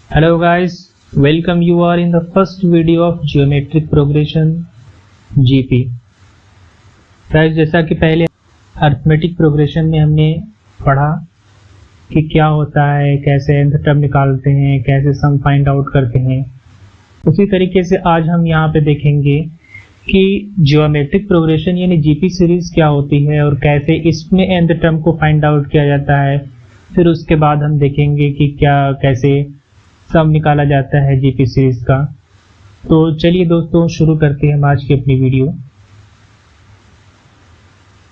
Hello guys, welcome you are in the first video of geometric progression GP। guys जैसा कि पहले arithmetic progression में हमने पढ़ा कि क्या होता है, कैसे nth टर्म निकालते हैं, कैसे सम फाइंड आउट करते हैं, उसी तरीके से आज हम यहाँ पे देखेंगे कि जियोमेट्रिक प्रोग्रेशन यानी जीपी सीरीज क्या होती है और कैसे इसमें nth टर्म को फाइंड आउट किया जाता है। फिर उसके बाद हम देखेंगे कि कैसे सम निकाला जाता है जीपी सीरीज का। तो चलिए दोस्तों शुरू करते हैं हम आज की अपनी वीडियो।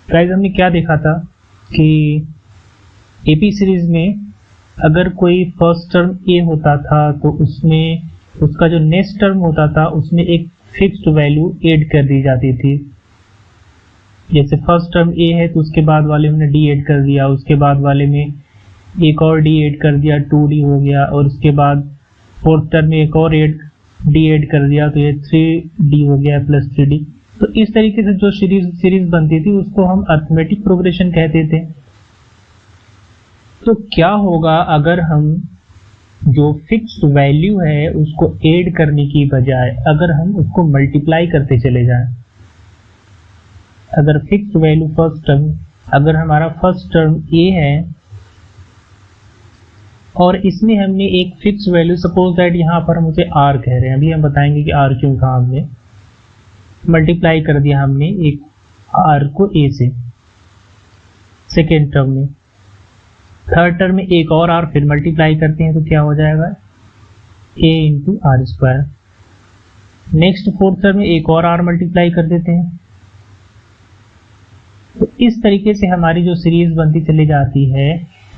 गाइस हमने क्या देखा था कि एपी सीरीज में अगर कोई फर्स्ट टर्म ए होता था तो उसमें उसका जो नेक्स्ट टर्म होता था उसमें एक फिक्स्ड वैल्यू ऐड कर दी जाती थी। जैसे फर्स्ट टर्म ए है तो उसके बाद वाले में डी ऐड कर दिया, उसके बाद वाले में एक और डी ऐड कर दिया, 2d हो गया, और उसके बाद फोर्थ टर्म में एक और डी ऐड कर दिया तो ये 3d हो गया प्लस 3d। तो इस तरीके से जो सीरीज बनती थी उसको हम अरिथमेटिक प्रोग्रेशन कहते थे। तो क्या होगा अगर हम जो फिक्स्ड वैल्यू है उसको ऐड करने की बजाय अगर हम उसको मल्टीप्लाई करते चले जाएं। अगर फिक्स्ड वैल्यू फर्स्ट टर्म, अगर हमारा फर्स्ट टर्म ए है और इसमें हमने एक फिक्स वैल्यू, सपोज दैट यहाँ पर हम उसे आर कह रहे हैं, अभी हम बताएंगे कि आर क्यों कहा, हमने मल्टीप्लाई कर दिया हमने एक आर को ए से सेकेंड टर्म में, थर्ड टर्म में एक और आर फिर मल्टीप्लाई करते हैं तो क्या हो जाएगा A into R square. Next fourth term में एक और आर मल्टीप्लाई कर देते हैं। तो इस तरीके से हमारी जो सीरीज बनती चली जाती है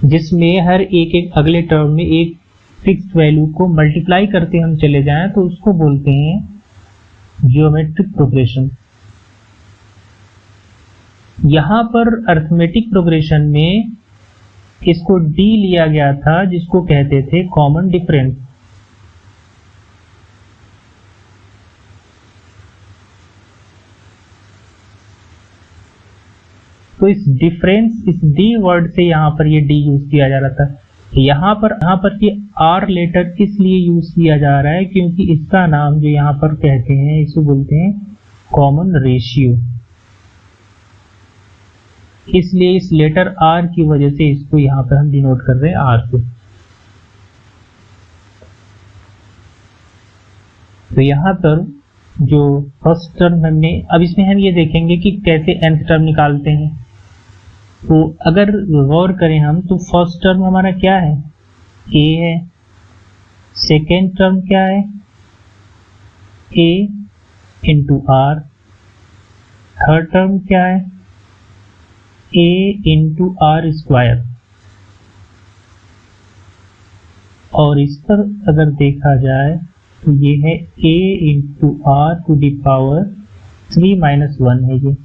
जिसमें हर एक अगले टर्म में एक फिक्स्ड वैल्यू को मल्टीप्लाई करते हम चले जाएं तो उसको बोलते हैं जियोमेट्रिक प्रोग्रेशन। यहां पर अरिथमेटिक प्रोग्रेशन में इसको डी लिया गया था जिसको कहते थे कॉमन डिफरेंस। तो इस डिफरेंस, इस डी वर्ड से यहाँ पर ये डी यूज किया जा रहा था। यहाँ पर ये आर लेटर इसलिए यूज किया जा रहा है क्योंकि इसका नाम जो यहाँ पर कहते हैं इसको बोलते हैं कॉमन रेशियो, इसलिए इस लेटर आर की वजह से इसको यहाँ पर हम डिनोट कर रहे हैं आर से। तो यहाँ पर जो फर्स्ट टर्म हमने, अब इसमें हम ये देखेंगे कि कैसे nth टर्म निकालते हैं। तो अगर गौर करें हम तो फर्स्ट टर्म हमारा क्या है, ए है, सेकेंड टर्म क्या है ए इंटू आर, थर्ड टर्म क्या है ए इंटू आर स्क्वायर, और इस पर अगर देखा जाए तो ये है a into R to the power 3-1 है ये।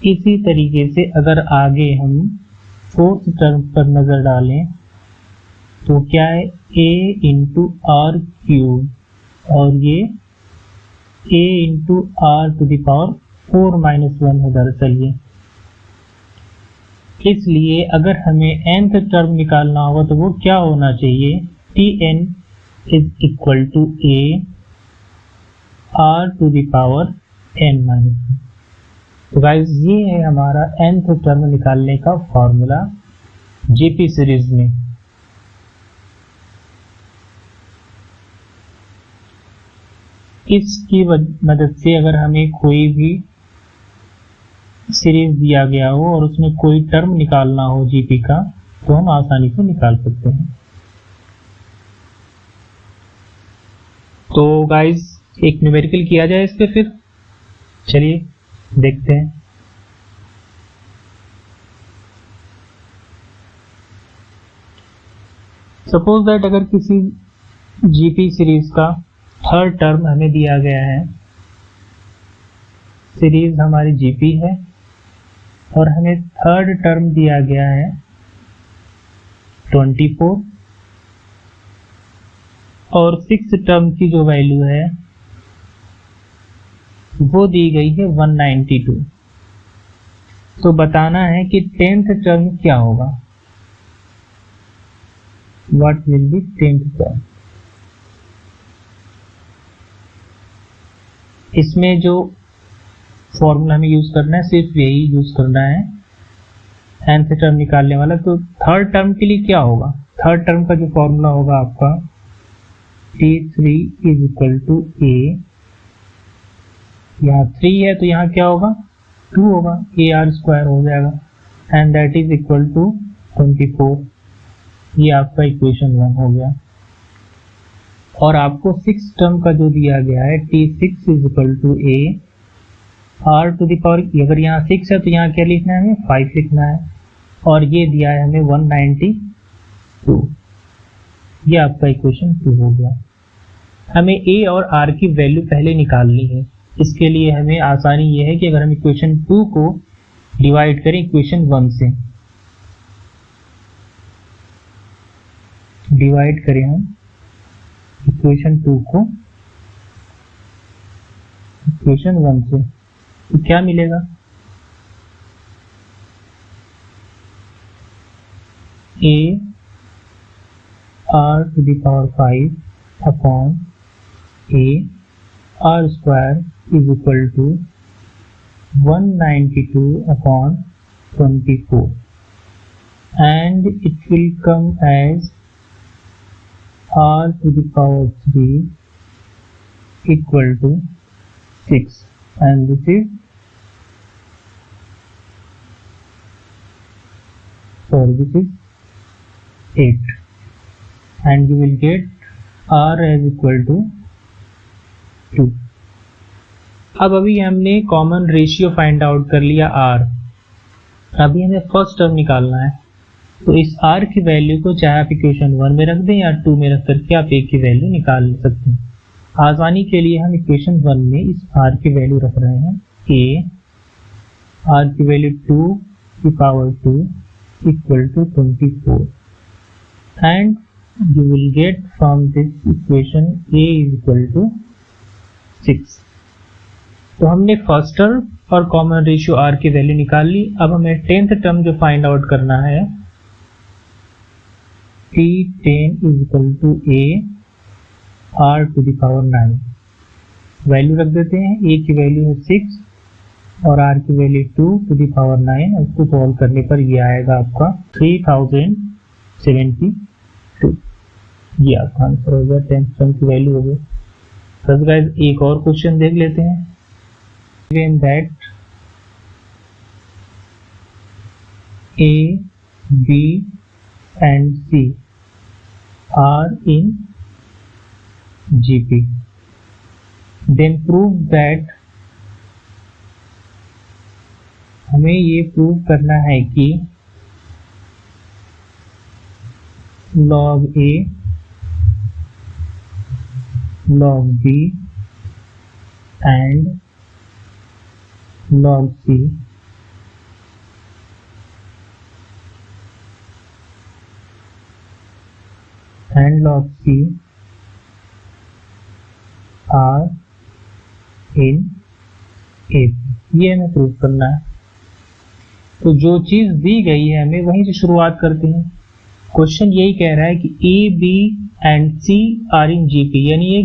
इसी तरीके से अगर आगे हम फोर्थ टर्म पर नजर डालें तो क्या है a इंटू आर क्यूब, और ये a into R to the power 4-1 है दरअसल ये। इसलिए अगर हमें nth टर्म निकालना होगा तो वो क्या होना चाहिए, Tn is equal to a r to the power n-1। तो गाइस ये है हमारा nth टर्म निकालने का फॉर्मूला जीपी सीरीज में। इसकी मदद से अगर हमें कोई भी सीरीज दिया गया हो और उसमें कोई टर्म निकालना हो जीपी का तो हम आसानी से निकाल सकते हैं। तो गाइस एक न्यूमेरिकल किया जाए इस पे, फिर चलिए देखते हैं। सपोज दैट अगर किसी जीपी सीरीज का थर्ड टर्म हमें दिया गया है, सीरीज हमारी जीपी है और हमें थर्ड टर्म दिया गया है 24 और सिक्स टर्म की जो वैल्यू है वो दी गई है 192। तो बताना है कि 10th टर्म क्या होगा। What will be 10th term. इसमें जो फॉर्मूला हमें यूज करना है सिर्फ यही यूज करना है nth टर्म निकालने वाला। तो थर्ड टर्म के लिए क्या होगा, थर्ड टर्म का जो फॉर्मूला होगा आपका T3 is equal to A, यहाँ 3 है तो यहाँ क्या होगा 2 होगा, AR स्क्वायर हो जाएगा and that is equal to 24। ये आपका इक्वेशन 1 हो गया। और आपको 6 टर्म का जो दिया गया है T6 is equal to A R to the power, अगर यहाँ 6 है तो यहाँ क्या लिखना है हमें 5 लिखना है, और ये दिया है हमें 192। ये आपका इक्वेशन 2 हो गया। हमें A और R की वैल्यू पहले निकालनी है। इसके लिए हमें आसानी ये है कि अगर हम इक्वेशन 2 को डिवाइड करें इक्वेशन 1 से, डिवाइड करें हम इक्वेशन 2 को इक्वेशन 1 से, तो क्या मिलेगा A R to the power 5 upon A R square is equal to 192 upon 24 and it will come as R to the power 3 equal to 6 and this is this is 8 and you will get R as equal to 2। अब अभी हमने common ratio find out कर लिया R, अभी हमें first term निकालना है। तो इस R की वैल्यू को चाहे आप इक्वेशन 1 में रख दें या 2 में रख करके आप A की वैल्यू निकाल सकते हैं। आसानी के लिए हम इक्वेशन 1 में इस R की वैल्यू रख रहे हैं A, R की वैल्यू 2 की power 2 equal to 24 and you will get from this equation A is equal to 6। तो हमने फर्स्ट टर्म और कॉमन रेशियो R की वैल्यू निकाल ली। अब हमें 10th टर्म जो फाइंड आउट करना है T10 is equal to A R to the power 9। Value रख देते हैं, A की वैल्यू है 6 और R की वैल्यू 2 to the power 9। इसको सॉल्व करने पर ये आएगा आपका 3072। ये आपका आंसर हो गया, 10th टर्म की वैल्यू हो गई। बस गाइस एक और क्वेश्चन देख लेते हैं। Given that A, B and C are in GP, then prove that, हमें ये प्रूव करना है कि log A, log B and log C and log C are in A। ये हमें प्रूव करना है। तो जो चीज दी गई है हमें वहीं से शुरुआत करते हैं। क्वेश्चन यही कह रहा है कि A, B and C are in GP, यानी ये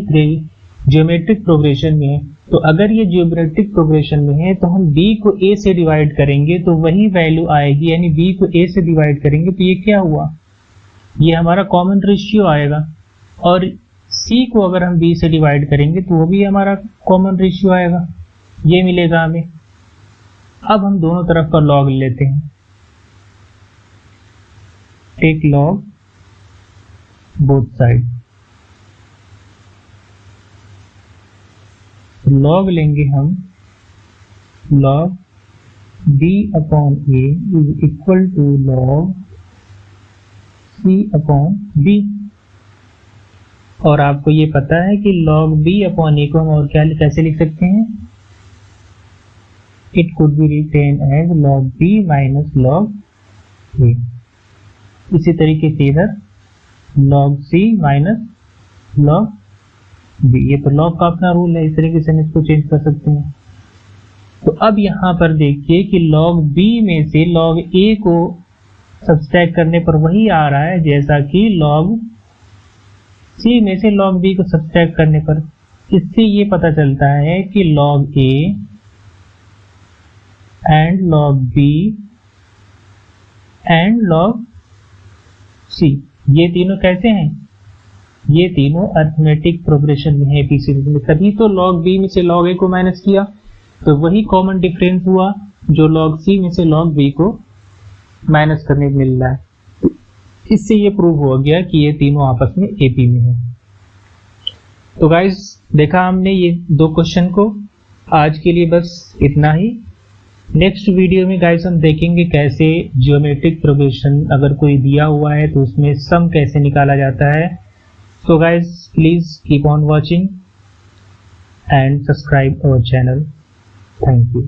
ज्योमेट्रिक प्रोग्रेशन में है। तो अगर ये ज्योमेट्रिक प्रोग्रेशन में है तो हम B को A से डिवाइड करेंगे तो वही वैल्यू आएगी, यानी B को A से डिवाइड करेंगे तो ये क्या हुआ, ये हमारा कॉमन रेशियो आएगा। और C को अगर हम B से डिवाइड करेंगे तो वो भी हमारा कॉमन रेशियो आएगा, ये मिलेगा हमें। अब हम दोनों तरफ का लॉग लेते हैं। Take log both side. Log लेंगे हम, log B upon A is equal to log C upon B। और आपको ये पता है कि log B अपॉन A को हम और क्या कैसे लिख सकते हैं, it could be written as log B minus log A। इसी तरीके से इधर log C minus log B। ये तो log का अपना रूल है, इस तरीके से हम इसको चेंज कर सकते हैं। तो अब यहाँ पर देखिए कि log B में से log A को सब्सट्रैक्ट करने पर वही आ रहा है जैसा कि log c में से log b को सब्सट्रैक्ट करने पर। इससे ये पता चलता है कि log a and log b and log c ये तीनों कैसे हैं? ये तीनों अरिथमेटिक प्रोग्रेशन में है पी सीरीज में, तभी तो log b में से log a को माइनस किया, तो वही कॉमन डिफरेंस हुआ जो log c में से log b को माइनस करने को मिल रहा है। इससे ये प्रूव हो गया कि ये तीनों आपस में एपी में है। तो गाइस देखा हमने ये दो क्वेश्चन को। आज के लिए बस इतना ही। नेक्स्ट वीडियो में गाइस हम देखेंगे कैसे ज्योमेट्रिक प्रोग्रेशन अगर कोई दिया हुआ है तो उसमें सम कैसे निकाला जाता है। So guys, please keep on watching and subscribe our channel. Thank you.